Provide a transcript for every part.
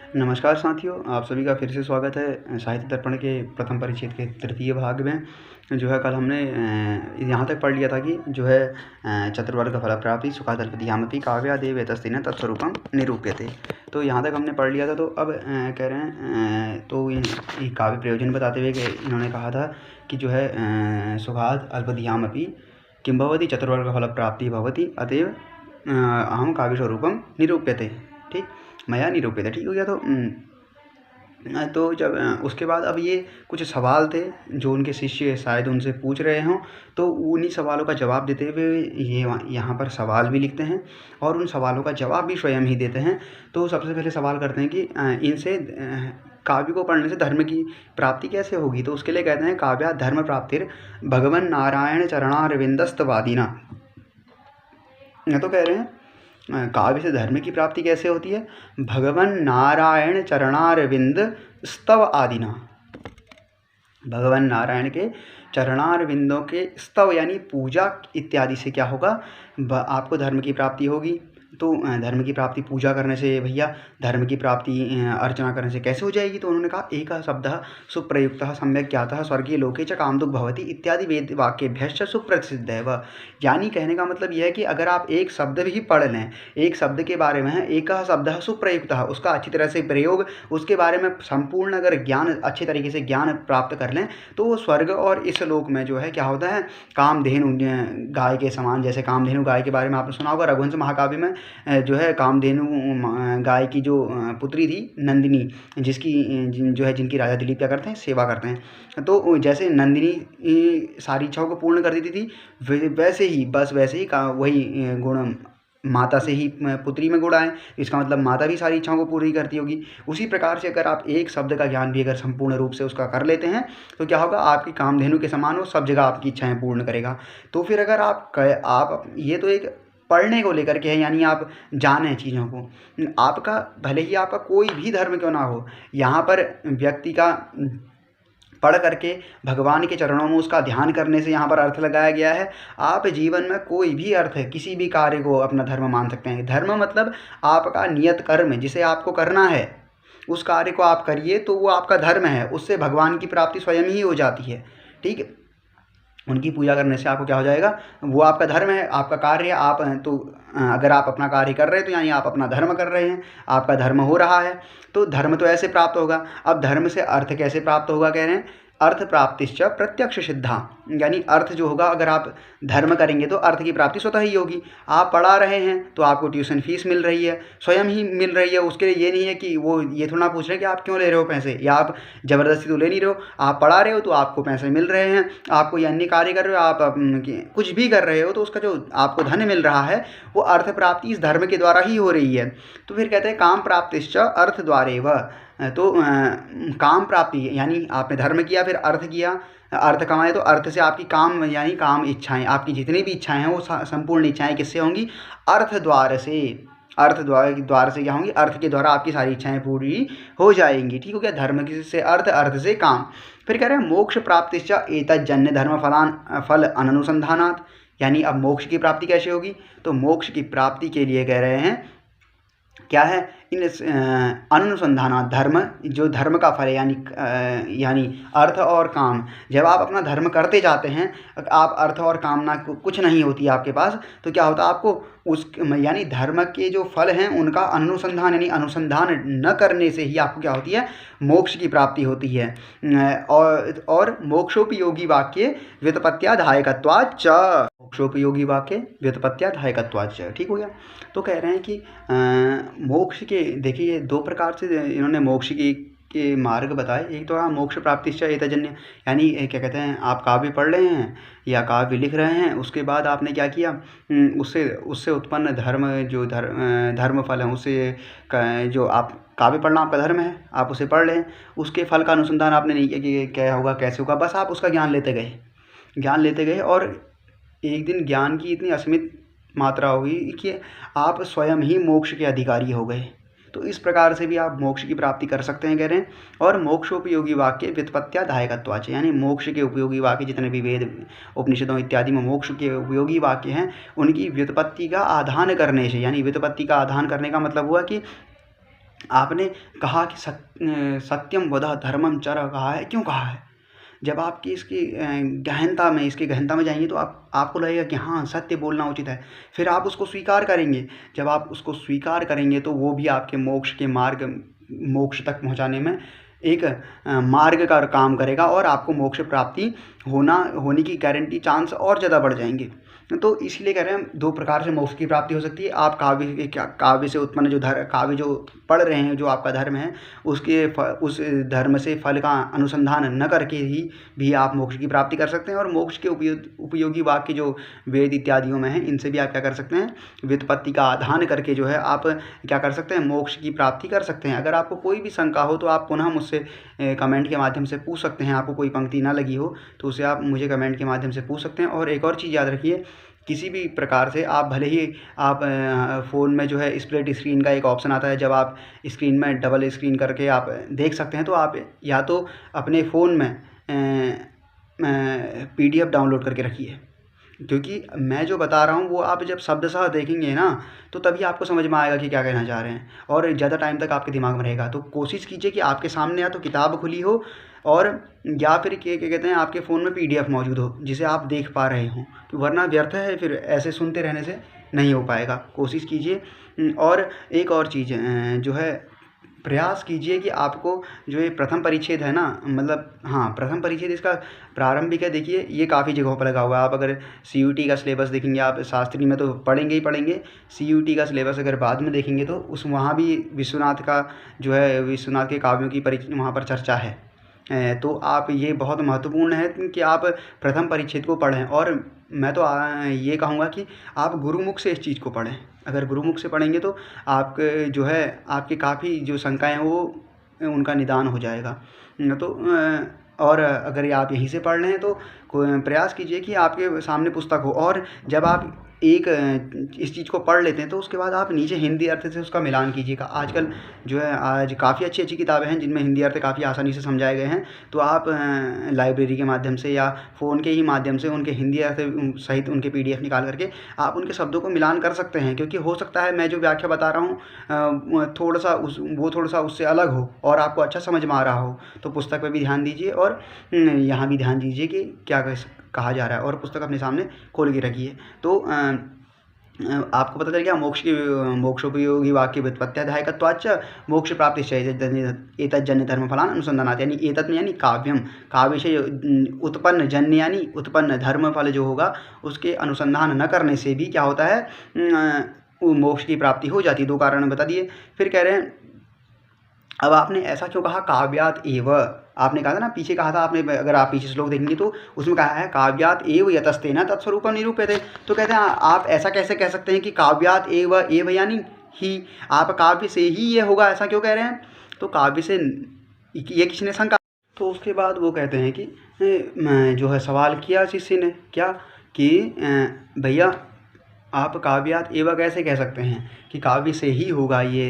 नमस्कार साथियों, आप सभी का फिर से स्वागत है साहित्य दर्पण के प्रथम परिच्छेद के तृतीय भाग में। जो है कल हमने यहाँ तक पढ़ लिया था कि जो है चतुर्वर्ग फलप्राप्ति सुखादल्पदियामपि काव्यादेव एतस्तेन तत्स्वरूपम निरूप्यते। तो यहाँ तक हमने पढ़ लिया था। तो अब कह रहे हैं तो ये काव्य प्रयोजन बताते हुए कि इन्होंने कहा था कि जो है सुखाद अल्पदियामपि किं भवति चतुर्वर्ग फलप्राप्ति भवति अतएव अहम काव्य स्वरूपम निरूप्यते। ठीक, मया निरूपित। ठीक हो गया। तो जब उसके बाद अब ये कुछ सवाल थे जो उनके शिष्य शायद उनसे पूछ रहे हों, तो उन्हीं सवालों का जवाब देते हुए ये यहाँ पर सवाल भी लिखते हैं और उन सवालों का जवाब भी स्वयं ही देते हैं। तो सबसे पहले सवाल करते हैं कि इनसे काव्य को पढ़ने से धर्म की प्राप्ति कैसे होगी। तो उसके लिए कहते हैं काव्या धर्म प्राप्तिर भगवन नारायण चरणारविंदस्तवादिना। तो कह रहे हैं काव्य से धर्म की प्राप्ति कैसे होती है। भगवन नारायण चरणारविंद स्तव आदिना, भगवान नारायण के चरणारविंदों के स्तव यानी पूजा इत्यादि से क्या होगा, आपको धर्म की प्राप्ति होगी। तो धर्म की प्राप्ति पूजा करने से, भैया धर्म की प्राप्ति अर्चना करने से कैसे हो जाएगी। तो उन्होंने कहा एक शब्दः सुप्रयुक्तः सम्यक ज्ञातः स्वर्गीय लोके च कामदुग् भवति इत्यादि वेद वाक्यभ्यश्च सुप्रसिद्ध है वह। यानी कहने का मतलब यह है कि अगर आप एक शब्द भी पढ़ लें, एक शब्द के बारे में एक शब्दः सुप्रयुक्तः, उसका अच्छी तरह से प्रयोग, उसके बारे में संपूर्ण अगर ज्ञान अच्छे तरीके से ज्ञान प्राप्त कर लें, तो वो स्वर्ग और इस लोक में जो है क्या होता है, कामधेनु गाय के समान। जैसे कामधेनु गाय के बारे में आपने सुना होगा, रघुवंश महाकाव्य में जो है कामधेनु गाय की जो पुत्री थी नंदिनी, जिसकी जो है जिनकी राजा दिलीप क्या करते हैं, सेवा करते हैं। तो जैसे नंदिनी सारी इच्छाओं को पूर्ण कर देती थी, वैसे ही वही गुण माता से ही पुत्री में गुण आए। इसका मतलब माता भी सारी इच्छाओं को पूरी करती होगी। उसी प्रकार से अगर आप एक शब्द का ज्ञान भी अगर संपूर्ण रूप से उसका कर लेते हैं, तो क्या होगा, आपकी कामधेनु के समान वो सब जगह आपकी इच्छाएं पूर्ण करेगा। तो फिर अगर आप ये तो एक पढ़ने को लेकर के है, यानी आप जानें चीज़ों को। आपका भले ही आपका कोई भी धर्म क्यों ना हो, यहाँ पर व्यक्ति का पढ़ करके भगवान के चरणों में उसका ध्यान करने से यहाँ पर अर्थ लगाया गया है। आप जीवन में कोई भी अर्थ है, किसी भी कार्य को अपना धर्म मान सकते हैं। धर्म मतलब आपका नियत कर्म, जिसे आपको करना है उस कार्य को आप करिए, तो वो आपका धर्म है। उससे भगवान की प्राप्ति स्वयं ही हो जाती है। ठीक है, उनकी पूजा करने से आपको क्या हो जाएगा, वो आपका धर्म है, आपका कार्य है। आप तो अगर आप अपना कार्य कर रहे हैं तो यानी आप अपना धर्म कर रहे हैं, आपका धर्म हो रहा है। तो धर्म तो ऐसे प्राप्त होगा। अब धर्म से अर्थ कैसे प्राप्त होगा, कह रहे हैं अर्थ प्राप्तिश्च प्रत्यक्ष सिद्धा। यानी अर्थ जो होगा, अगर आप धर्म करेंगे तो अर्थ की प्राप्ति स्वतः ही होगी। आप पढ़ा रहे हैं तो आपको ट्यूशन फीस मिल रही है, स्वयं ही मिल रही है। उसके लिए ये नहीं है कि वो ये थोड़ा पूछ रहे हैं कि आप क्यों ले रहे हो पैसे, या आप ज़बरदस्ती तो ले नहीं रहे हो। आप पढ़ा रहे हो तो आपको पैसे मिल रहे हैं। आपको ये अन्य कार्य कर रहे हो, आप कुछ भी कर रहे हो, तो उसका जो आपको धन मिल रहा है वो अर्थ प्राप्ति इस धर्म के द्वारा ही हो रही है। तो फिर कहते हैं काम प्राप्तिश्च अर्थ द्वारेव। तो काम प्राप्ति यानी आपने धर्म किया, फिर अर्थ किया, अर्थ कमाए, तो अर्थ से आपकी काम यानी काम इच्छाएं, आपकी जितनी भी इच्छाएं हैं वो संपूर्ण इच्छाएं किससे होंगी, अर्थ द्वार से। अर्थ द्वार से क्या होंगी, अर्थ के द्वारा आपकी सारी इच्छाएं पूरी हो जाएंगी। ठीक हो गया, धर्म से अर्थ, अर्थ से काम। फिर कह रहे हैं मोक्ष प्राप्तिश्च एतज्जन्य धर्म फल अननुसंधानात्। यानी अब मोक्ष की प्राप्ति कैसे होगी, तो मोक्ष की प्राप्ति के लिए कह रहे हैं क्या है, इन अनुसंधान धर्म, जो धर्म का फल है यानी अर्थ और काम। जब आप अपना धर्म करते जाते हैं, आप अर्थ और कामना कुछ नहीं होती आपके पास, तो क्या होता है, आपको उस यानी धर्म के जो फल हैं उनका अनुसंधान यानी अनुसंधान न करने से ही आपको क्या होती है, मोक्ष की प्राप्ति होती है। और मोक्षोपयोगी वाक्य व्युत्पत्त्याधायकत्वाच्च, मोक्षोपयोगी वाक्य व्युत्पत्त्याधायकत्वाच्च। ठीक हो गया। तो कह रहे हैं कि मोक्ष के, देखिए दो प्रकार से इन्होंने मोक्ष के मार्ग बताए। एक तो मोक्ष प्राप्तिश्च एतजन्य, यानी क्या कहते हैं, आप काव्य पढ़ रहे हैं या काव्य लिख रहे हैं, उसके बाद आपने क्या किया, उससे उत्पन्न धर्म, जो धर्म फल है, उससे जो आप काव्य पढ़ना आपका धर्म है, आप उसे पढ़ लें, उसके फल का अनुसंधान आपने नहीं किया कि क्या होगा कैसे होगा, बस आप उसका ज्ञान लेते गए और एक दिन ज्ञान की इतनी असीमित मात्रा होगी कि आप स्वयं ही मोक्ष के अधिकारी हो गए। तो इस प्रकार से भी आप मोक्ष की प्राप्ति कर सकते हैं, कह रहे हैं। और मोक्षोपयोगी वाक्य व्युत्पत्त्याधायकत्वाच्च, यानी मोक्ष के उपयोगी वाक्य जितने भी वेद उपनिषदों इत्यादि में मोक्ष के उपयोगी वाक्य हैं, उनकी व्युत्पत्ति का आधान करने से, यानी व्युत्पत्ति का आधान करने का मतलब हुआ कि आपने कहा कि सत्यम वद धर्मम चर कहा है, क्यों कहा है? जब आपकी इसकी गहनता में जाएंगे तो आपको लगेगा कि हाँ, सत्य बोलना उचित है। फिर आप उसको स्वीकार करेंगे। जब आप उसको स्वीकार करेंगे तो वो भी आपके मोक्ष तक पहुँचाने में एक मार्ग का काम करेगा और आपको मोक्ष प्राप्ति होने की गारंटी, चांस और ज़्यादा बढ़ जाएंगे। तो इसलिए कह रहे हैं 2 प्रकार से मोक्ष की प्राप्ति हो सकती है। आप काव्य से उत्पन्न काव्य जो पढ़ रहे हैं, जो आपका धर्म है, उस धर्म से फल का अनुसंधान न करके ही भी आप मोक्ष की प्राप्ति कर सकते हैं। और मोक्ष के उपयोगी वाक्य जो वेद इत्यादियों में हैं, इनसे भी आप क्या कर सकते हैं, व्युत्पत्ति का आधान करके जो है आप क्या कर सकते हैं, मोक्ष की प्राप्ति कर सकते हैं। अगर आपको कोई भी शंका हो तो आप पुनः मुझसे कमेंट के माध्यम से पूछ सकते हैं। आपको कोई पंक्ति ना लगी हो तो उसे आप मुझे कमेंट के माध्यम से पूछ सकते हैं। और एक और चीज़ याद रखिए, किसी भी प्रकार से आप भले ही आप फ़ोन में जो है स्प्लिट स्क्रीन का एक ऑप्शन आता है, जब आप स्क्रीन में डबल स्क्रीन करके आप देख सकते हैं, तो आप या तो अपने फ़ोन में PDF डाउनलोड करके रखिए, क्योंकि मैं जो बता रहा हूँ वो आप जब शब्दशः देखेंगे ना तो तभी आपको समझ में आएगा कि क्या कहना चाह रहे हैं, और ज़्यादा टाइम तक आपके दिमाग में रहेगा। तो कोशिश कीजिए कि आपके सामने या तो किताब खुली हो और या फिर क्या कहते हैं, आपके फ़ोन में PDF मौजूद हो जिसे आप देख पा रहे हों, तो वरना व्यर्थ है, फिर ऐसे सुनते रहने से नहीं हो पाएगा। कोशिश कीजिए। और एक और चीज़ जो है, प्रयास कीजिए कि आपको जो ये प्रथम परिच्छेद है ना, मतलब हाँ, प्रथम परिच्छेद इसका प्रारंभिक है। देखिए ये काफ़ी जगहों पर लगा हुआ है। आप अगर CUT का सिलेबस देखेंगे, आप शास्त्री में तो पढ़ेंगे ही पढ़ेंगे, CUT का सिलेबस अगर बाद में देखेंगे तो वहाँ भी विश्वनाथ के काव्यों की वहाँ पर चर्चा है। तो आप ये बहुत महत्वपूर्ण है कि आप प्रथम परिच्छेद को पढ़ें। और मैं तो ये कहूँगा कि आप गुरुमुख से इस चीज़ को पढ़ें। अगर गुरुमुख से पढ़ेंगे तो आपके जो है, आपकी काफ़ी जो शंकाएँ हैं वो उनका निदान हो जाएगा। तो और अगर ये आप यहीं से पढ़ रहे हैं तो प्रयास कीजिए कि आपके सामने पुस्तक हो, और जब आप इस चीज़ को पढ़ लेते हैं तो उसके बाद आप नीचे हिंदी अर्थ से उसका मिलान कीजिएगा। आजकल जो है आज काफ़ी अच्छी किताबें हैं जिनमें हिंदी अर्थ काफ़ी आसानी से समझाए गए हैं। तो आप लाइब्रेरी के माध्यम से या फ़ोन के ही माध्यम से उनके हिंदी अर्थ सहित उनके PDF निकाल करके आप उनके शब्दों को मिलान कर सकते हैं, क्योंकि हो सकता है मैं जो व्याख्या बता रहा हूँ थोड़ा सा उससे अलग हो और आपको अच्छा समझ में आ रहा हो। तो पुस्तक पर भी ध्यान दीजिए और यहाँ भी ध्यान दीजिए कि क्या कहा जा रहा है, और पुस्तक अपने सामने खोल के रखिए। तो आपको पता चल गया मोक्षोपयोगी वाक्य व्युत्पत्त्याधायकत्वाच्च मोक्ष प्राप्ति एतज्जन्य धर्म फलान अनुसंधानात्, यानी एतत् में यानी काव्यम, काव्य से उत्पन्न जन्य यानी उत्पन्न धर्म फल जो होगा उसके अनुसंधान न करने से भी क्या होता है, मोक्ष की प्राप्ति हो जाती है। 2 कारण बता दिए। फिर कह रहे हैं, अब आपने ऐसा क्यों कहा काव्यात एव, आपने कहा था ना, पीछे कहा था आपने, अगर आप पीछे श्लोक देखेंगे तो उसमें कहा है काव्यात एव यतस्तेन तत्स्वरूपम निरूप्यते। तो कहते हैं आप ऐसा कैसे कह सकते हैं कि काव्यात एव यानी ही, आप काव्य से ही ये होगा, ऐसा क्यों कह रहे हैं? तो काव्य से ये किसी ने शंका। तो उसके बाद वो कहते हैं कि जो है सवाल किया शिष्य ने, क्या कि भैया आप काव्यात एव कैसे कह सकते हैं कि काव्य से ही होगा ये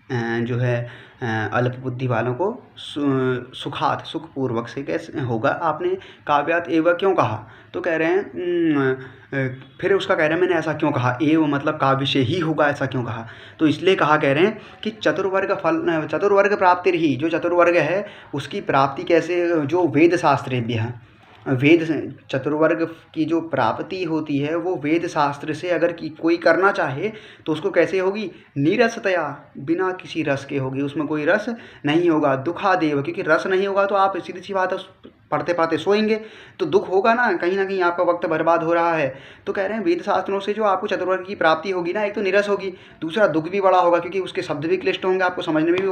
जो है अल्प बुद्धि वालों को सुखपूर्वक से कैसे होगा, आपने काव्यात एव क्यों कहा? तो कह रहे हैं फिर उसका कह रहे हैं मैंने ऐसा क्यों कहा, एव मतलब काव्य से ही होगा, ऐसा क्यों कहा? तो इसलिए कहा, कह रहे हैं कि चतुर्वर्ग प्राप्ति रही, जो चतुर्वर्ग है उसकी प्राप्ति कैसे, जो वेद शास्त्रेभ्यः चतुर्वर्ग की जो प्राप्ति होती है वो वेद शास्त्र से अगर कोई करना चाहे तो उसको कैसे होगी, निरसतया, बिना किसी रस के होगी, उसमें कोई रस नहीं होगा। दुखादेव, क्योंकि रस नहीं होगा तो आप सीधी सी बात है पढ़ते पढ़ते सोएंगे तो दुख होगा ना कहीं आपका वक्त बर्बाद हो रहा है। तो कह रहे हैं वेद शास्त्रों से जो आपको चतुर्वर्ग की प्राप्ति होगी ना, एक तो निरस होगी, दूसरा दुख भी बड़ा होगा क्योंकि उसके शब्द भी क्लिष्ट होंगे, आपको समझने में भी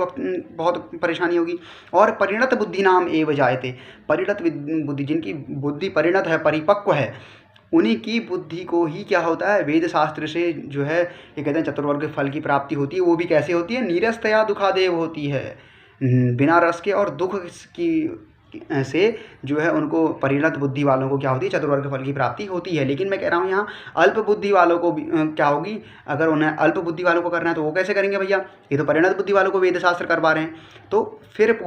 बहुत परेशानी होगी। और परिणत बुद्धि नाम एव जायते, परिणत बुद्धि, जिनकी बुद्धि परिणत है, परिपक्व है, उन्हीं की बुद्धि को ही क्या होता है, वेद शास्त्र से जो है ये कहते हैं चतुर्वर्ग फल की प्राप्ति होती है। वो भी कैसे होती है, निरस्तया दुखादेव होती है, बिना रस के और दुख की से जो है उनको परिणत बुद्धि वालों को क्या होती है, चतुर्वर्ग फल की प्राप्ति होती है। लेकिन मैं कह रहा हूँ यहाँ अल्प बुद्धि वालों को भी क्या होगी, अगर उन्हें अल्प बुद्धि वालों को करना है तो वो कैसे करेंगे भैया, ये तो परिणत बुद्धि वालों को वेद शास्त्र करवा रहे हैं। तो फिर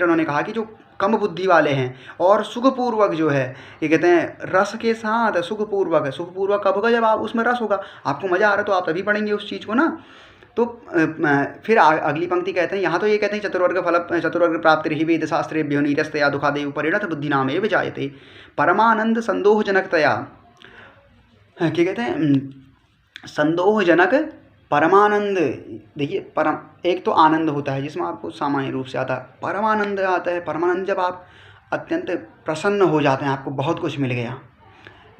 उन्होंने कहा कि जो कम बुद्धि वाले हैं और सुखपूर्वक जो है ये कहते हैं रस के साथ सुखपूर्वक कब होगा, जब आप उसमें रस होगा, आपको मज़ा आ रहा है तो आप तभी पढ़ेंगे उस चीज़ को ना। तो फिर अगली पंक्ति कहते हैं, यहाँ तो ये कहते हैं चतुर्वर्ग प्राप्ति रही वेद शास्त्रेभ्यो नीरस्तया दुखादेव परिणत बुद्धि नाम एव जायते परमानंद संदोहजनकतया। क्या कहते हैं? संदोहजनक परमानंद। देखिए एक तो आनंद होता है जिसमें आपको सामान्य रूप से आता है, परमानंद आता है। परमानंद जब आप अत्यंत प्रसन्न हो जाते हैं, आपको बहुत कुछ मिल गया।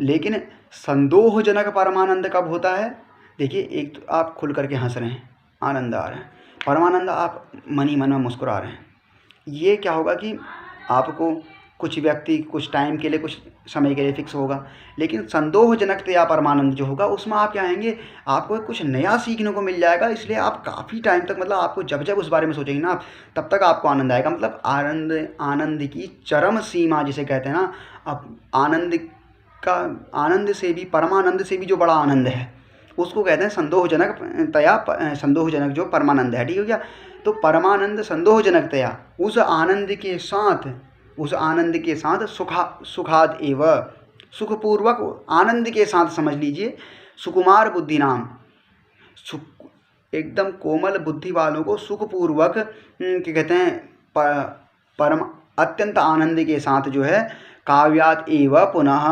लेकिन संदोहजनक परमानंद कब होता है? देखिए एक तो आप खुल करके हंस रहे हैं, आनंद आ रहा है। परमानंद आप मन ही मन में मुस्कुरा रहे हैं। ये क्या होगा कि आपको कुछ व्यक्ति कुछ टाइम के लिए, कुछ समय के लिए फिक्स होगा। लेकिन संदोहजनक या परमानंद जो होगा उसमें आप क्या आएंगे, आपको कुछ नया सीखने को मिल जाएगा। इसलिए आप काफ़ी टाइम तक, मतलब आपको जब जब उस बारे में सोचेंगे ना, तब तक आपको आनंद आएगा। मतलब आनंद की चरम सीमा जिसे कहते हैं ना। अब आनंद से भी, परमानंद से भी जो बड़ा आनंद है उसको कहते हैं संदोहजनक जो परमानंद है। ठीक हो गया? तो परमानंद संदोहजनकतया, उस आनंद के साथ सुखाद एव, सुखपूर्वक आनंद के साथ समझ लीजिए, सुकुमार बुद्धि नाम, एकदम कोमल बुद्धि वालों को सुखपूर्वक क्या कहते हैं, परम अत्यंत आनंद के साथ जो है, काव्यात एव पुनः,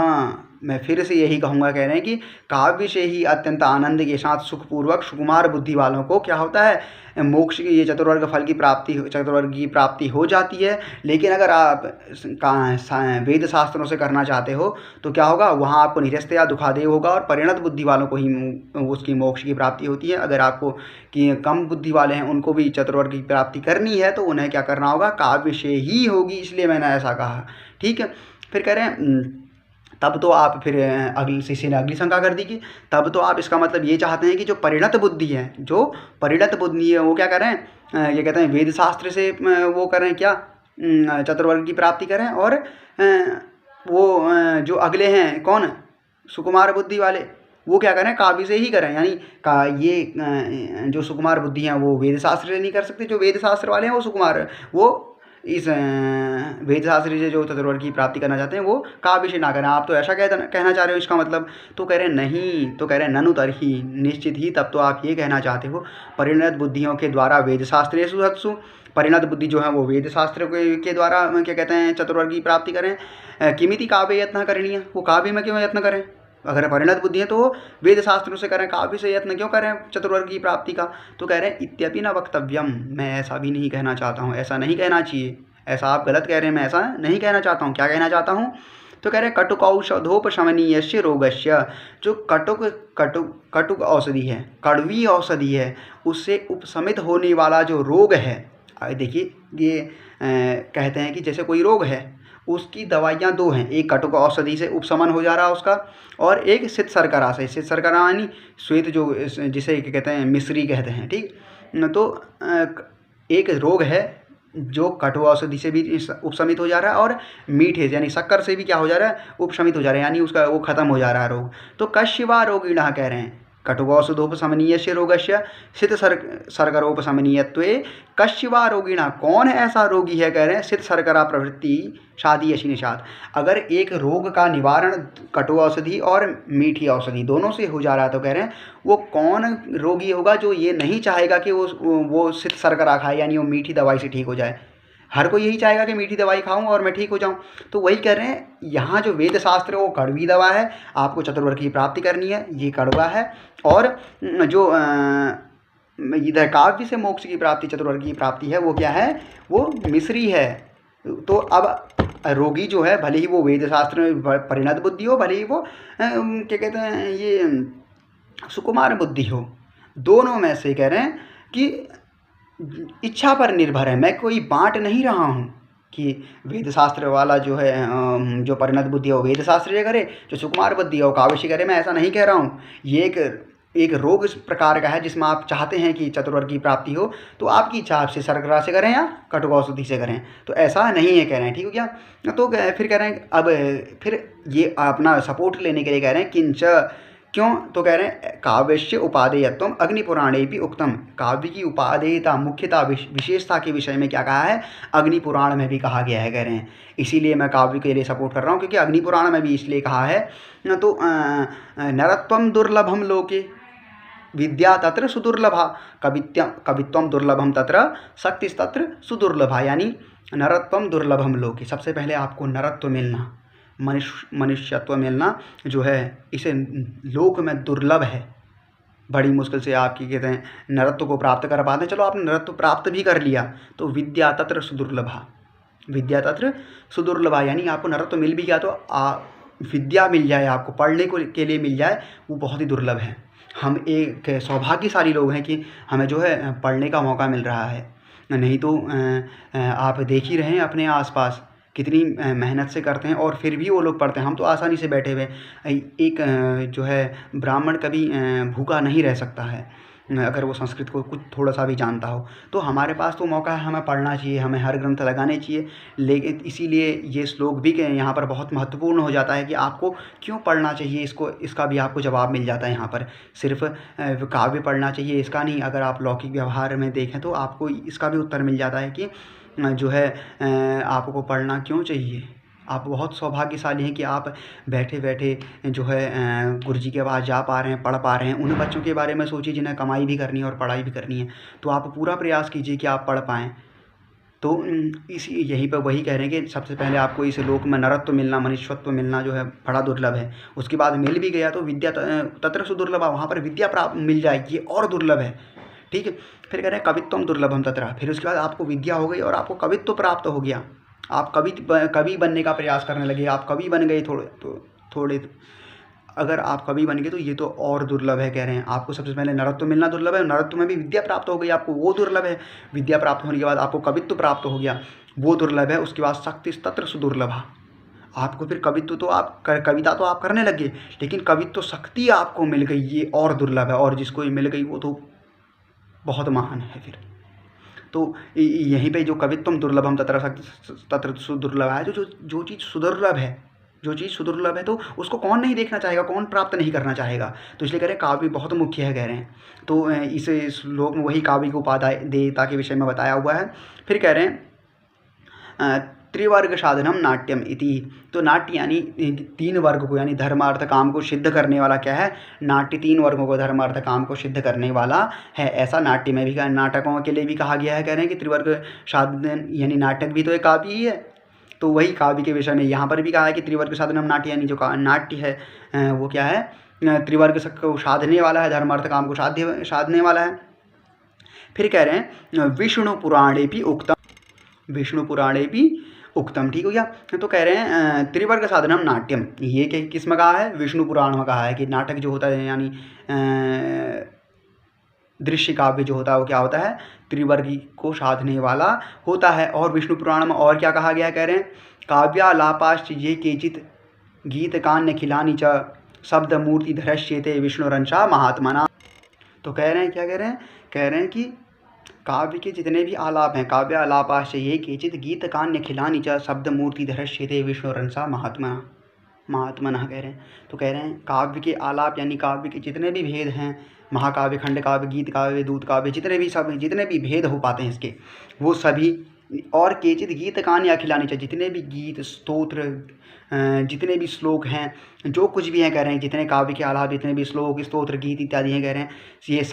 मैं फिर से यही कहूँगा, कह रहे हैं कि काव्य से ही अत्यंत आनंद के साथ सुखपूर्वक सुकुमार बुद्धि वालों को क्या होता है, मोक्ष की, ये चतुर्वर्ग फल की प्राप्ति, चतुर्वर्ग की प्राप्ति हो जाती है। लेकिन अगर आप वेद शास्त्रों से करना चाहते हो तो क्या होगा, वहाँ आपको निरस्तया दुखादेव होगा और परिणत बुद्धि वालों को ही उसकी मोक्ष की प्राप्ति होती है। अगर आपको कि कम बुद्धि वाले हैं उनको भी चतुर्वर्ग की प्राप्ति करनी है तो उन्हें क्या करना होगा, काव्य से ही होगी। इसलिए मैंने ऐसा कहा। ठीक है? फिर कह रहे हैं तब तो आप, फिर अगली शिष्य ने अगली शंका कर दी कि तब तो आप इसका मतलब ये चाहते हैं कि जो परिणत बुद्धि है, वो क्या करें, ये कहते हैं वेद शास्त्र से वो करें क्या, चतुर्वर्ग की प्राप्ति करें, और वो जो अगले हैं कौन, सुकुमार बुद्धि वाले, वो क्या करें, काव्य से ही करें। यानी ये जो सुकुमार बुद्धि हैं वो वेद शास्त्र से नहीं कर सकते, जो वेद शास्त्र वाले हैं वो सुकुमार, वो इस वेद शास्त्री से जो चतुर्वर्ग की प्राप्ति करना चाहते हैं वो काव्य से ना करें। आप तो ऐसा कहना चाह रहे हो इसका मतलब। तो कह रहे हैं नहीं, तो कह रहे हैं ननु तरही, निश्चित ही तब तो आप ये कहना चाहते हो, परिणत बुद्धियों के द्वारा वेद शास्त्रेषु सत्सु, परिणत बुद्धि जो है वो वेद शास्त्र के द्वारा क्या कहते हैं, चतुर्वर्ग की प्राप्ति करें। किमिति काव्य यत्न करनीय, वो काव्य में क्यों यत्न करें? अगर परिणत बुद्धि है तो वो वेद शास्त्रों से करें, काव्य से यत्न क्यों करें चतुर्वर्ग की प्राप्ति का? तो कह रहे हैं इत्यपि न वक्तव्यम, मैं ऐसा भी नहीं कहना चाहता हूँ, ऐसा नहीं कहना चाहिए, ऐसा आप गलत कह रहे हैं, मैं ऐसा नहीं कहना चाहता हूँ। क्या कहना चाहता हूँ? तो कह रहे हैं कटुकौषधोपशमनीयस्य रोगस्य, जो कटुक औषधि है, कड़वी औषधि है, उससे उपशमित होने वाला जो रोग है। देखिए ये कहते हैं कि जैसे कोई रोग है उसकी दवाइयाँ दो हैं, एक कटुक औषधि से उपशमन हो जा रहा है उसका, और एक सित शर्करा से। सित शर्करा यानी श्वेत, जो जिसे कहते हैं मिश्री कहते हैं। ठीक? तो एक रोग है जो कटु औषधि से भी उपशमित हो जा रहा है, और मीठे यानी शक्कर से भी क्या हो जा रहा है, उपशमित हो जा रहा है, यानी उसका वो खत्म हो जा रहा है रोग। तो कश्यवा रोगिणः कह रहे हैं कटुकौषधोपशमनीयस्य रोगस्य सित शर्करोपशमनीयत्वे कश्यवा रोगिणः, कौन ऐसा रोगी है? कह रहे हैं सित शर्करा प्रवृत्ति शादी यशी निषाद। अगर एक रोग का निवारण कटु औषधि और मीठी औषधि दोनों से हो जा रहा है तो कह रहे हैं वो कौन रोगी होगा जो ये नहीं चाहेगा कि वो सित शर्करा खाए, यानी वो मीठी दवाई से ठीक हो जाए। हर कोई यही चाहेगा कि मीठी दवाई खाऊं और मैं ठीक हो जाऊं। तो वही कह रहे हैं यहाँ जो वेद शास्त्र है वो कड़वी दवा है, आपको चतुर्वर्ग की प्राप्ति करनी है, ये कड़वा है। और जो इधर काव्य से मोक्ष की प्राप्ति, चतुर्वर्ग की प्राप्ति है, वो क्या है, वो मिश्री है। तो अब रोगी जो है, भले ही वो वेद शास्त्र में परिणत बुद्धि हो, भले ही वो क्या कहते हैं ये सुकुमार बुद्धि हो, दोनों में से कह रहे हैं कि इच्छा पर निर्भर है। मैं कोई बांट नहीं रहा हूँ कि वेद शास्त्र वाला जो है, जो परिणत बुद्धि है वो वेद शास्त्र से करे, जो सुकुमार बुद्धि है वो काव्य से करे, मैं ऐसा नहीं कह रहा हूँ। ये एक रोग इस प्रकार का है जिसमें आप चाहते हैं कि चतुर्वर्ग की प्राप्ति हो, तो आपकी इच्छा आपसे शर्करा से करें या कटुक औषधि से करें, तो ऐसा नहीं है, कह रहे हैं। ठीक हो गया? तो फिर कह रहे हैं, अब फिर ये अपना सपोर्ट लेने के लिए कह रहे हैं किंच, क्यों? तो कह रहे हैं काव्यस्य उपादेयत्वम अग्निपुराणे भी उक्तम, काव्य की उपादेयता, मुख्यता, विशेषता के विषय में क्या कहा है, अग्निपुराण में भी कहा गया है, कह रहे हैं। इसीलिए मैं काव्य के लिए सपोर्ट कर रहा हूँ, क्योंकि अग्निपुराण में भी इसलिए कहा है। तो नरत्वम दुर्लभम लोके, विद्या तत्र सुदुर्लभा, कवित्वम दुर्लभम तत्र शक्तिस्तत्र सुदुर्लभा, यानी नरत्वम दुर्लभम लोके, सबसे पहले आपको नरत्व मिलना, मनुष्यत्व मिलना जो है इसे लोक में दुर्लभ है, बड़ी मुश्किल से आपकी कहते हैं नरत्व को प्राप्त कर पाते हैं। चलो आपने नरत्व प्राप्त भी कर लिया तो विद्या तत्र सुदुर्लभा, विद्या तत्र सुदुर्लभा, यानी आपको नरत्व मिल भी गया तो विद्या मिल जाए, आपको पढ़ने को के लिए मिल जाए, वो बहुत ही दुर्लभ है। हम एक सौभाग्यशाली लोग हैं कि हमें जो है पढ़ने का मौका मिल रहा है, नहीं तो आप देख ही रहे हैं अपने आसपास कितनी मेहनत से करते हैं और फिर भी वो लोग पढ़ते हैं। हम तो आसानी से बैठे हुए, एक जो है ब्राह्मण कभी भूखा नहीं रह सकता है अगर वो संस्कृत को कुछ थोड़ा सा भी जानता हो। तो हमारे पास तो मौका है, हमें पढ़ना चाहिए, हमें हर ग्रंथ लगाने चाहिए। लेकिन इसीलिए ये श्लोक भी यहाँ पर बहुत महत्वपूर्ण हो जाता है कि आपको क्यों पढ़ना चाहिए, इसका भी आपको जवाब मिल जाता है यहाँ पर। सिर्फ काव्य पढ़ना चाहिए इसका नहीं, अगर आप लौकिक व्यवहार में देखें तो आपको इसका भी उत्तर मिल जाता है कि जो है आपको पढ़ना क्यों चाहिए। आप बहुत सौभाग्यशाली हैं कि आप बैठे बैठे जो है गुरुजी के पास जा पा रहे हैं, पढ़ पा रहे हैं। उन बच्चों के बारे में सोचिए जिन्हें कमाई भी करनी है और पढ़ाई भी करनी है, तो आप पूरा प्रयास कीजिए कि आप पढ़ पाएँ। तो इसी यहीं पर वही कह रहे हैं कि सबसे पहले आपको इस लोक में नरत्व मिलना, मनुष्यत्व मिलना जो है बड़ा दुर्लभ है। उसके बाद मिल भी गया तो विद्या तत्र सुदुर्लभा, वहाँ पर विद्या प्राप्त मिल जाएगी, ये और दुर्लभ है। ठीक है, फिर कह रहे हैं कवित्वम दुर्लभम तत्र, फिर उसके बाद आपको विद्या हो गई और आपको कवित्व प्राप्त हो गया, आप कवि बनने का प्रयास करने लगे, आप कवि बन गए थोड़े अगर आप कवि बन गए तो ये तो और दुर्लभ है। कह रहे हैं आपको सबसे पहले नरत्व मिलना दुर्लभ है, नरत्व में भी विद्या प्राप्त हो गई आपको, वो दुर्लभ है। विद्या प्राप्त होने के बाद आपको कवित्व प्राप्त हो गया, वो दुर्लभ है। उसके बाद शक्तिस्तत्र सुदुर्लभा, आपको फिर कवित्व तो आप कविता तो आप करने लगे, लेकिन कवित्व शक्ति आपको मिल गई, ये और दुर्लभ है। और जिसको ये मिल गई वो तो बहुत महान है। फिर तो यहीं पे जो कवित्वम दुर्लभम तत्र सुदुर्लभ है, जो चीज़ सुदुर्लभ है, जो चीज़ सुदुर्लभ है तो उसको कौन नहीं देखना चाहेगा, कौन प्राप्त नहीं करना चाहेगा। तो इसलिए कह रहे हैं काव्य बहुत मुख्य है, कह रहे हैं। तो इस श्लोक में वही काव्य को उपाध्याय देयता के विषय में बताया हुआ है। फिर कह रहे हैं त्रिवर्ग साधनम नाट्यम इति, तो नाट्य यानी 3 वर्ग को, यानी धर्म अर्थ काम को सिद्ध करने वाला क्या है, नाट्य 3 वर्गों को धर्म अर्थ काम को सिद्ध करने वाला है। ऐसा नाट्य में भी नाटकों के लिए भी कहा गया है। कह रहे हैं कि त्रिवर्ग साधन यानी नाटक भी तो एक काव्य ही है, तो वही काव्य के विषय में यहाँ पर भी कहा है कि त्रिवर्ग साधनम नाट्य, यानी जो नाट्य है वो क्या है, त्रिवर्ग को साधने वाला है, धर्म अर्थ काम को साधने वाला है। फिर कह रहे हैं विष्णु पुराणे भी उक्तम, विष्णु पुराणे भी उक्तम, ठीक हो गया। तो कह रहे हैं त्रिवर्ग साधनम नाट्यम, ये किस में कहा है, विष्णु पुराण में कहा है कि नाटक जो होता है यानी दृश्य काव्य जो होता है वो क्या होता है, त्रिवर्गी को साधने वाला होता है। और विष्णु पुराण में और क्या कहा गया, कह रहे हैं काव्यालापाश्च ये केचित गीत कान्य खिलानी च शब्द मूर्ति धरश्येते विष्णुरंशा महात्मना। तो कह रहे हैं क्या कह रहे हैं, कह रहे हैं कि काव्य के जितने भी आलाप हैं, काव्यालापाश्च ये केचित गीत कान्य खिलानी च शब्द मूर्ति धरश्येते विष्णुरंशा महात्मना, महात्मना कह रहे हैं। तो कह रहे हैं काव्य के आलाप यानी काव्य के जितने भी भेद हैं, महाकाव्य, खंड काव्य, गीत काव्य, दूत काव्य, जितने भी भेद हो पाते हैं इसके, वो सभी, और केचित गीत कान्य अखिलानी चाहिए, जितने भी गीत स्तोत्र जितने भी श्लोक हैं, जो कुछ भी हैं, कह रहे हैं जितने काव्य के आलाप जितने भी श्लोक स्तोत्र गीत इत्यादि हैं, कह रहे हैं ये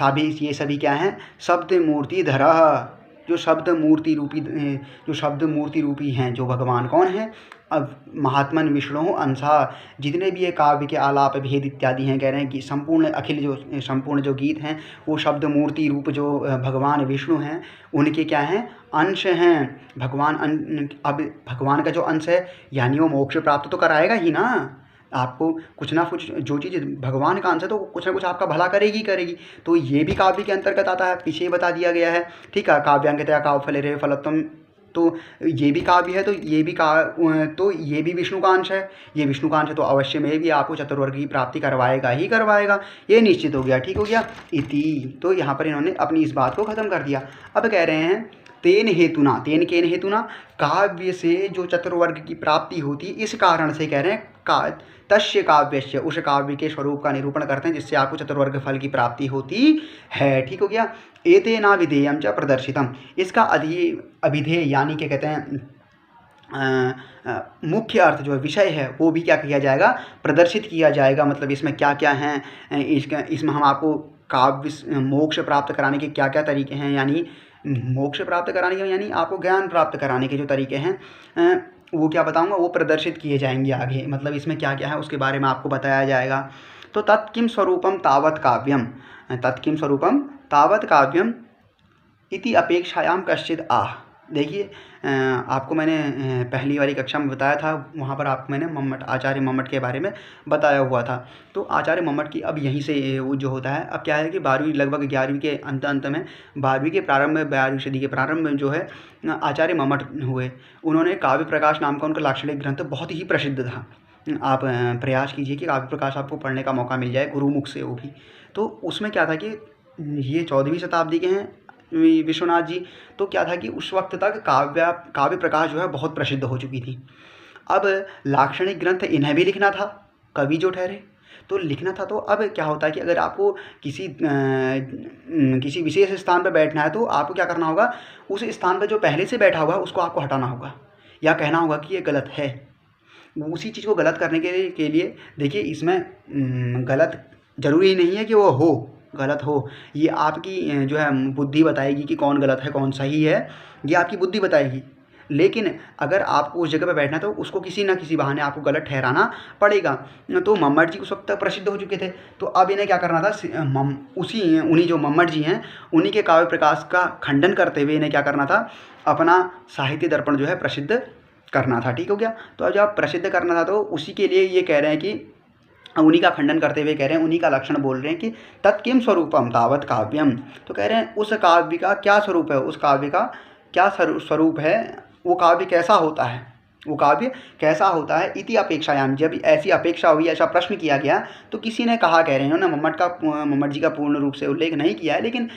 सभी क्या हैं, शब्द मूर्ति धरा, जो शब्द मूर्ति रूपी हैं, जो भगवान कौन है, अब महात्मन विष्णु अंशा, जितने भी ये काव्य के आलाप भेद इत्यादि हैं, कह रहे हैं कि संपूर्ण जो गीत हैं वो शब्द मूर्ति रूप जो भगवान विष्णु हैं उनके क्या हैं, अंश हैं। अब भगवान का जो अंश है यानी वो मोक्ष प्राप्त तो कराएगा ही ना, आपको कुछ ना कुछ, जो चीज़ भगवान का अंश है तो कुछ ना कुछ आपका भला करेगी। तो ये भी काव्य के अंतर्गत आता है, पीछे बता दिया गया है, ठीक है। काव्यांगतया काव्य फले रे फलत्वम, तो ये भी काव्य है, तो ये भी विष्णु का अंश है, ये विष्णु का अंश है, तो अवश्य में भी आपको चतुर्वर्ग की प्राप्ति करवाएगा, ये निश्चित हो गया, ठीक हो गया इति। तो यहाँ पर इन्होंने अपनी इस बात को खत्म कर दिया। अब कह रहे हैं तेन केन हेतुना, काव्य से जो चतुर्वर्ग की प्राप्ति होती है, इस कारण से कह रहे हैं तस्य काव्यस्य, उस काव्य के स्वरूप का निरूपण करते हैं जिससे आपको चतुर्वर्ग फल की प्राप्ति होती है, ठीक हो गया। एतेना विधेयम च प्रदर्शितम, इसका अभिधेय यानी क्या कहते हैं मुख्य अर्थ जो है, विषय है, वो भी क्या किया जाएगा, प्रदर्शित किया जाएगा। मतलब इसमें क्या क्या हैं, इसमें हम आपको काव्य मोक्ष प्राप्त कराने के क्या क्या तरीके हैं, यानी मोक्ष प्राप्त कराने के यानी आपको ज्ञान प्राप्त कराने के जो तरीके हैं वो क्या बताऊंगा, वो प्रदर्शित किए जाएंगे आगे। मतलब इसमें क्या क्या है उसके बारे में आपको बताया जाएगा। तो तत्किम स्वरूपम तावत काव्यम, तत्किम स्वरूपम तावत काव्यम इति अपेक्षायाम कश्चित आह। देखिए आपको मैंने पहली वाली कक्षा में बताया था, वहाँ पर आपको मैंने मम्मट आचार्य मम्मट के बारे में बताया हुआ था। तो आचार्य मम्मट की अब यहीं से वो जो होता है, अब क्या है कि 12वीं लगभग 11वीं के अंत में 12वीं के प्रारंभ में 12वीं सदी के प्रारंभ में जो है आचार्य मम्मट हुए। उन्होंने काव्य प्रकाश नाम का उनका लाक्षणिक ग्रंथ बहुत ही प्रसिद्ध था। आप प्रयास कीजिए कि काव्य प्रकाश आपको पढ़ने का मौका मिल जाए गुरुमुख से वो भी। तो उसमें क्या था कि ये 14वीं शताब्दी के हैं विश्वनाथ जी। तो क्या था कि उस वक्त तक काव्य प्रकाश जो है बहुत प्रसिद्ध हो चुकी थी। अब लाक्षणिक ग्रंथ इन्हें भी लिखना था, कवि जो ठहरे तो लिखना था। तो अब क्या होता है कि अगर आपको किसी विशेष स्थान पर बैठना है तो आपको क्या करना होगा, उस स्थान पर जो पहले से बैठा हुआ है उसको आपको हटाना होगा या कहना होगा कि ये गलत है। उसी चीज़ को गलत करने के लिए देखिए इसमें गलत ज़रूरी नहीं है कि वो हो, गलत हो, ये आपकी जो है बुद्धि बताएगी कि कौन गलत है कौन सही है, ये आपकी बुद्धि बताएगी। लेकिन अगर आपको उस जगह पे बैठना है तो उसको किसी ना किसी बहाने आपको गलत ठहराना पड़ेगा। तो मम्मट जी उस वक्त तक प्रसिद्ध हो चुके थे। तो अब इन्हें क्या करना था, उन्हीं जो मम्मट जी हैं उन्हीं के काव्य प्रकाश का खंडन करते हुए इन्हें क्या करना था, अपना साहित्य दर्पण जो है प्रसिद्ध करना था। ठीक हो गया। तो अब जब प्रसिद्ध करना था तो उसी के लिए ये कह रहे हैं कि उन्हीं का खंडन करते हुए कह रहे हैं, उन्हीं का लक्षण बोल रहे हैं कि तत्किम स्वरूपम तावत काव्यम। तो कह रहे हैं उस काव्य का क्या स्वरूप है, उस काव्य का क्या स्वरूप है, वो काव्य कैसा होता है, वो काव्य कैसा होता है। इति अपेक्षायाम, जब ऐसी अपेक्षा हुई, ऐसा प्रश्न किया गया तो किसी ने कहा, कह रहे हैं उन्होंने मम्मट जी का पूर्ण रूप से उल्लेख नहीं किया है, लेकिन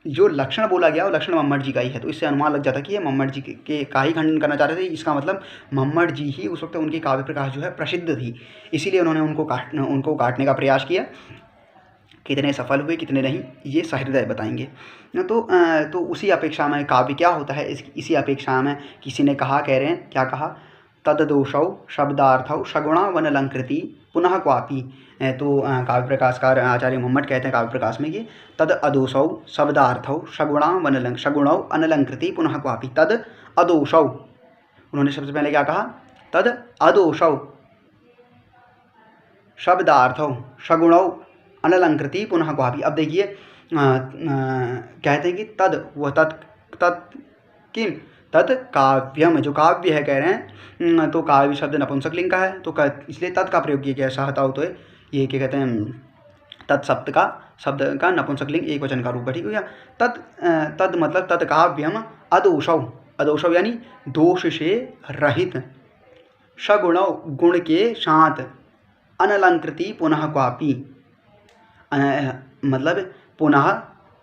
जो लक्षण बोला गया वो लक्षण मम्मट जी का ही है। तो इससे अनुमान लग जाता कि ये मम्मट जी के का ही खंडन करना चाह रहे थे। इसका मतलब मम्मट जी ही उस वक्त उनकी काव्य प्रकाश जो है प्रसिद्ध थी, इसीलिए उन्होंने उनको काटने का प्रयास किया। कितने सफल हुए कितने नहीं ये सहृदय बताएंगे। तो उसी अपेक्षा में काव्य क्या होता है, इसी अपेक्षा में किसी ने कहा, कह रहे हैं क्या कहा, तददोषौ शब्दार्थौ सगुणा वनलंकृति पुनः क्वापि। तो काव्य प्रकाशकार आचार्य मम्मट कहते हैं काव्य प्रकाश में कि तद अदोषौ शब्दार्थौ सगुणौ अनलंकृति पुनः क्वापि। तद अदोषौ, उन्होंने सबसे पहले क्या कहा, तद अदोषौ शब्दार्थौ सगुणौ अनलंकृति पुनः क्वापि। अब देखिए कहते हैं कि तद वह किम तत् काव्यम, जो काव्य है कह रहे हैं, तो काव्य शब्द नपुंसकलिंग का है तो इसलिए तत् का प्रयोग किया गया। सहता हो तो ये क्या कहते हैं, तत्शब्द का नपुंसकलिंग एक वचन का रूप है। ठीक हो गया। तद मतलब तत् काव्यम अदोषौ यानी दोष से रहित, सगुणौ गुण के साथ, अनलंकृति पुनः क्वापि मतलब पुनः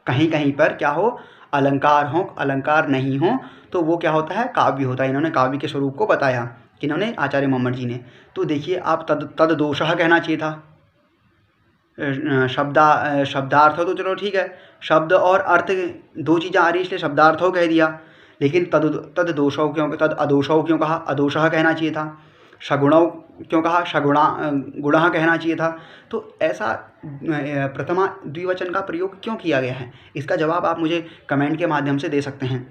कहीं कहीं पर क्या हो, अलंकार हो, अलंकार नहीं हो तो वो क्या होता है, काव्य होता है। इन्होंने काव्य के स्वरूप को बताया, किन्होंने, आचार्य मम्मट जी ने। तो देखिए आप तद दोषः कहना चाहिए था। शब्दार्थ तो चलो ठीक है, शब्द और अर्थ दो चीज़ें आ रही इसलिए शब्दार्थों कह दिया, लेकिन तद दोषौ क्यों, तद अदोषौ क्यों कहा, अदोषः कहना चाहिए था। सगुणौ क्यों कहा, गुणः कहना चाहिए था। तो ऐसा प्रथमा द्विवचन का प्रयोग क्यों किया गया है, इसका जवाब आप मुझे कमेंट के माध्यम से दे सकते हैं।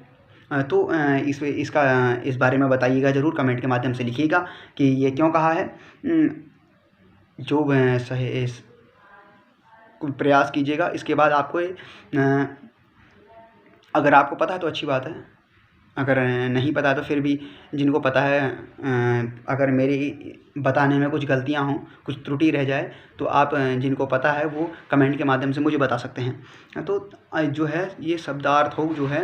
तो इस बारे में बताइएगा ज़रूर, कमेंट के माध्यम से लिखिएगा कि ये क्यों कहा है। जो सही प्रयास कीजिएगा। इसके बाद आपको अगर आपको पता है तो अच्छी बात है, अगर नहीं पता तो फिर भी जिनको पता है, अगर मेरी बताने में कुछ गलतियां हों, कुछ त्रुटि रह जाए तो आप जिनको पता है वो कमेंट के माध्यम से मुझे बता सकते हैं। तो जो है ये शब्दार्थ हो जो है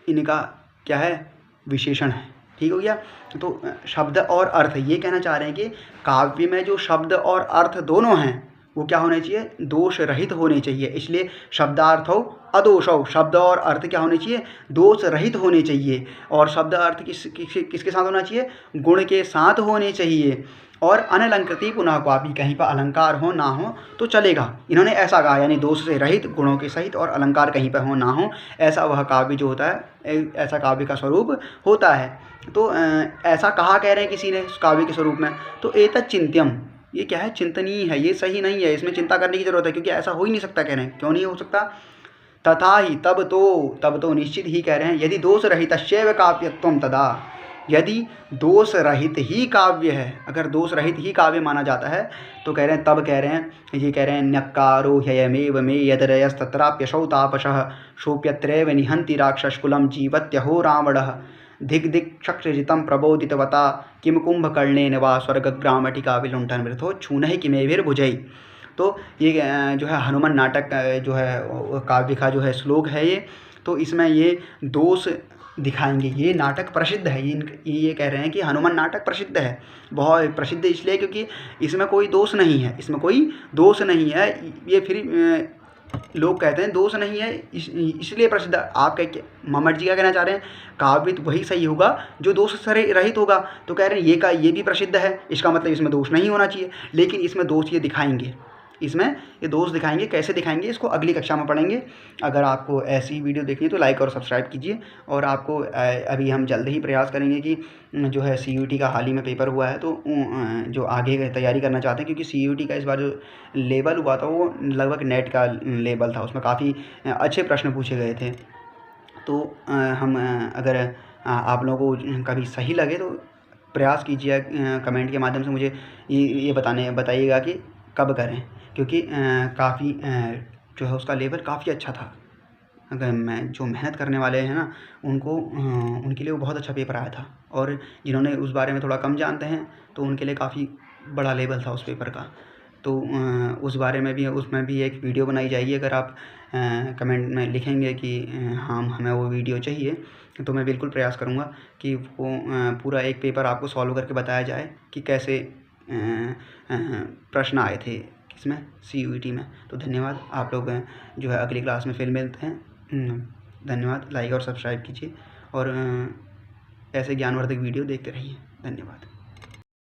इनका क्या है, विशेषण है। ठीक हो गया। तो शब्द और अर्थ ये कहना चाह रहे हैं कि काव्य में जो शब्द और अर्थ दोनों हैं वो क्या होने चाहिए, दोष रहित होने चाहिए। इसलिए शब्दार्थौ अदोषौ, शब्द और अर्थ क्या होने चाहिए, दोष रहित होने चाहिए। और शब्द अर्थ किसके साथ होना चाहिए, गुण के साथ होने चाहिए। और अनलंकृति पुनः क्वापि, कहीं पर अलंकार हो ना हो तो चलेगा। इन्होंने ऐसा कहा, यानी दोष से रहित, गुणों के सहित और अलंकार कहीं पर हो ना हो, ऐसा वह काव्य जो होता है, ऐसा काव्य का स्वरूप होता है। तो ऐसा कहा कह रहे हैं किसी ने काव्य के स्वरूप में, तो एतत् चिंत्यम, ये क्या है, चिंतनीय है, ये सही नहीं है, इसमें चिंता करने की ज़रूरत है, क्योंकि ऐसा हो ही नहीं सकता कह रहे हैं। क्यों नहीं हो सकता? तथा ही तब तो निश्चित ही कह रहे हैं, यदि दोष रहितश्चैव काव्यत्वं तदा, यदि दोष रहित ही काव्य है, अगर दोष रहित ही काव्य माना जाता है तो कह रहे हैं, तब कह रहे हैं, ये कह रहे हैं, न्यक्कारो ह्ययमेव मे यदरयस्तत्राप्यशौ तापशः शोप्यत्रैव निहन्ति राक्षसकुलं जीवत्यहो रावणः धिक् धिक् चक्षुजितं प्रबोधितवता किं कुंभकर्णेन वा स्वर्गग्रामटिका विलुण्ठन वृथो छूनहि किमेभिर्भुजैः। तो ये जो है हनुमान नाटक जो है काव्य का जो है श्लोक है ये। तो इसमें ये दोष दिखाएंगे। ये नाटक प्रसिद्ध है, ये कह रहे हैं कि हनुमान नाटक प्रसिद्ध है, बहुत प्रसिद्ध इसलिए क्योंकि इसमें कोई दोष नहीं है, इसमें कोई दोष नहीं है। ये फिर लोग कहते हैं दोष नहीं है इसलिए प्रसिद्ध। आप मम्मट जी क्या कहना चाह रहे हैं, काव्य तो वही सही होगा जो दोष से रहित होगा। तो कह रहे हैं ये भी प्रसिद्ध है, इसका मतलब इसमें दोष नहीं होना चाहिए, लेकिन इसमें दोष ये दिखाएंगे, इसमें ये दोष दिखाएंगे। कैसे दिखाएंगे इसको अगली कक्षा में पढ़ेंगे। अगर आपको ऐसी वीडियो देखनी है तो लाइक और सब्सक्राइब कीजिए। और आपको अभी हम जल्द ही प्रयास करेंगे कि जो है CUET का हाल ही में पेपर हुआ है, तो जो आगे तैयारी करना चाहते हैं, क्योंकि CUET का इस बार जो लेवल हुआ था वो लगभग नेट का लेवल था, उसमें काफ़ी अच्छे प्रश्न पूछे गए थे। तो हम अगर आप लोगों को कभी सही लगे तो प्रयास कीजिए, कमेंट के माध्यम से मुझे ये बताइएगा कि कब करें, क्योंकि काफ़ी जो है उसका लेवल काफ़ी अच्छा था। अगर जो मेहनत करने वाले हैं ना उनको उनके लिए वो बहुत अच्छा पेपर आया था, और जिन्होंने उस बारे में थोड़ा कम जानते हैं तो उनके लिए काफ़ी बड़ा लेवल था उस पेपर का। तो उस बारे में भी, उसमें भी एक वीडियो बनाई जाएगी। अगर आप कमेंट में लिखेंगे कि हमें वो वीडियो चाहिए, तो मैं बिल्कुल प्रयास करूँगा कि वो पूरा एक पेपर आपको सॉल्व करके बताया जाए कि कैसे प्रश्न आए थे इसमें CUET में। तो धन्यवाद। आप लोग जो है अगली क्लास में फिर मिलते हैं। धन्यवाद। लाइक और सब्सक्राइब कीजिए और ऐसे ज्ञानवर्धक वीडियो देखते रहिए। धन्यवाद।